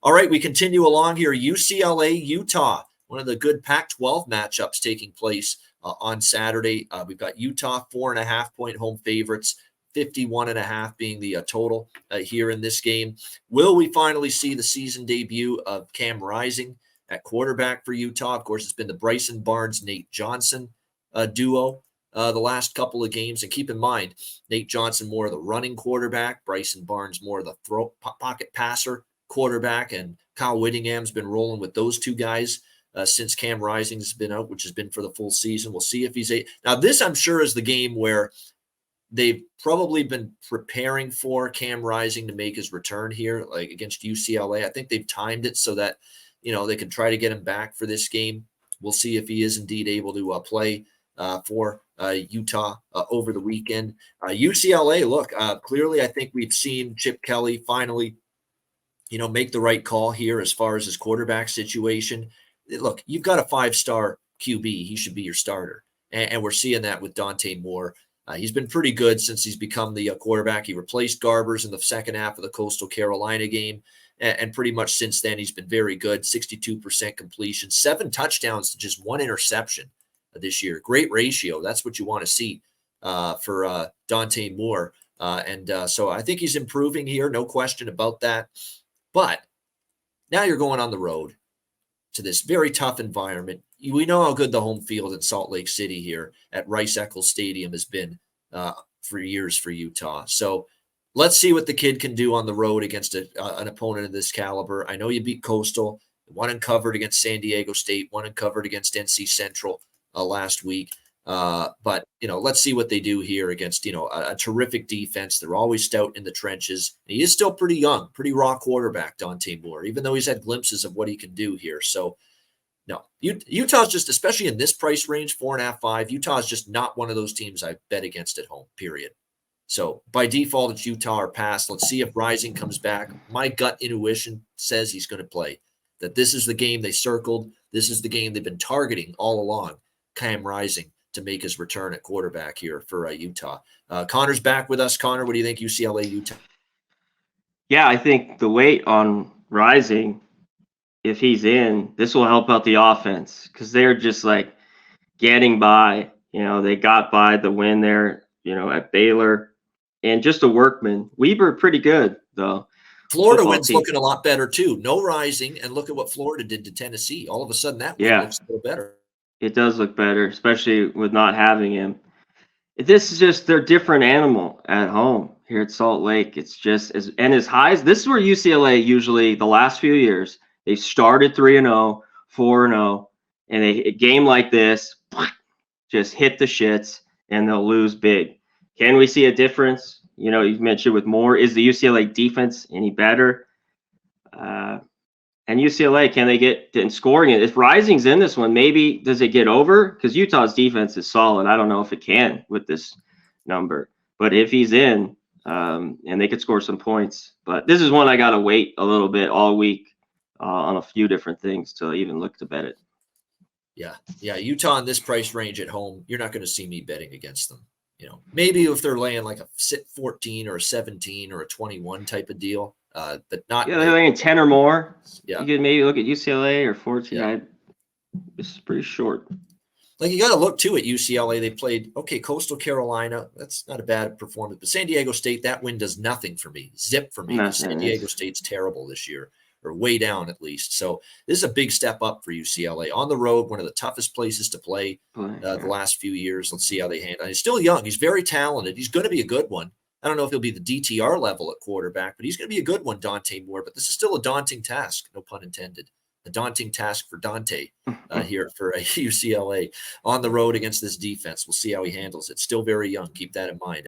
All right, we continue along here. UCLA, Utah, one of the good Pac-12 matchups taking place on Saturday. We've got Utah 4.5-point home favorites, 51.5 being the total here in this game. Will we finally see the season debut of Cam Rising at quarterback for Utah? Of course, it's been the Bryson Barnes-Nate Johnson duo the last couple of games. And keep in mind, Nate Johnson more of the running quarterback, Bryson Barnes more of the pocket passer quarterback, and Kyle Whittingham's been rolling with those two guys since Cam Rising's been out, which has been for the full season. We'll see if he's now this, I'm sure, is the game where they've probably been preparing for Cam Rising to make his return here, like against UCLA. I think they've timed it so that, they can try to get him back for this game. We'll see if he is indeed able to play for Utah over the weekend. UCLA, look, clearly I think we've seen Chip Kelly finally, make the right call here as far as his quarterback situation. Look, you've got a 5-star QB. He should be your starter. And we're seeing that with Dante Moore. He's been pretty good since he's become the quarterback. He replaced Garbers in the second half of the Coastal Carolina game. And pretty much since then, he's been very good. 62% completion, 7 touchdowns to just 1 interception this year. Great ratio. That's what you want to see for Dante Moore. So I think he's improving here. No question about that. But now you're going on the road to this very tough environment. We know how good the home field in Salt Lake City here at Rice-Eccles Stadium has been for years for Utah. So let's see what the kid can do on the road against an opponent of this caliber. I know you beat Coastal, one uncovered against San Diego State, one uncovered against NC Central last week. But, let's see what they do here against, a terrific defense. They're always stout in the trenches. He is still pretty young, pretty raw quarterback, Dante Moore, even though he's had glimpses of what he can do here. So, no, Utah's just, especially in this price range, 4.5, 5, Utah's just not one of those teams I bet against at home, period. So by default, it's Utah or pass. Let's see if Rising comes back. My gut intuition says he's going to play, that this is the game they circled. This is the game they've been targeting all along, Cam Rising, to make his return at quarterback here for Utah. Connor's back with us. Connor, what do you think, UCLA, Utah? Yeah, I think the weight on Rising, if he's in, this will help out the offense because they're just like getting by. They got by the win there, at Baylor. And just a workman. Weber, pretty good, though. Florida wins looking a lot better, too. No Rising, and look at what Florida did to Tennessee. All of a sudden, that win looks a little better. It does look better, especially with not having him. This is just their different animal at home here at Salt Lake. It's just as highs. This is where UCLA usually the last few years they started 3-0, 4-0, and a game like this just hit the shits and they'll lose big. Can we see a difference? You mentioned with Moore, is the UCLA defense any better? And UCLA, can they get in scoring it? If Rising's in this one, maybe does it get over? Because Utah's defense is solid. I don't know if it can with this number. But if he's in, and they could score some points. But this is one I got to wait a little bit all week on a few different things to even look to bet it. Yeah. Utah in this price range at home, you're not going to see me betting against them. Maybe if they're laying like a 14 or a 17 or a 21 type of deal, but not. Yeah, they're laying 10 or more. Yeah. You could maybe look at UCLA or 14. Yeah. This is pretty short. Like you got to look too at UCLA. They played, Coastal Carolina. That's not a bad performance. But San Diego State, that win does nothing for me. Zip for me. San Diego State's terrible this year, or way down at least. So this is a big step up for UCLA. On the road, one of the toughest places to play the last few years. Let's see how they handle it. He's still young. He's very talented. He's going to be a good one. I don't know if he'll be the DTR level at quarterback, but he's going to be a good one, Dante Moore. But this is still a daunting task, no pun intended. A daunting task for Dante here for UCLA on the road against this defense. We'll see how he handles it. Still very young. Keep that in mind.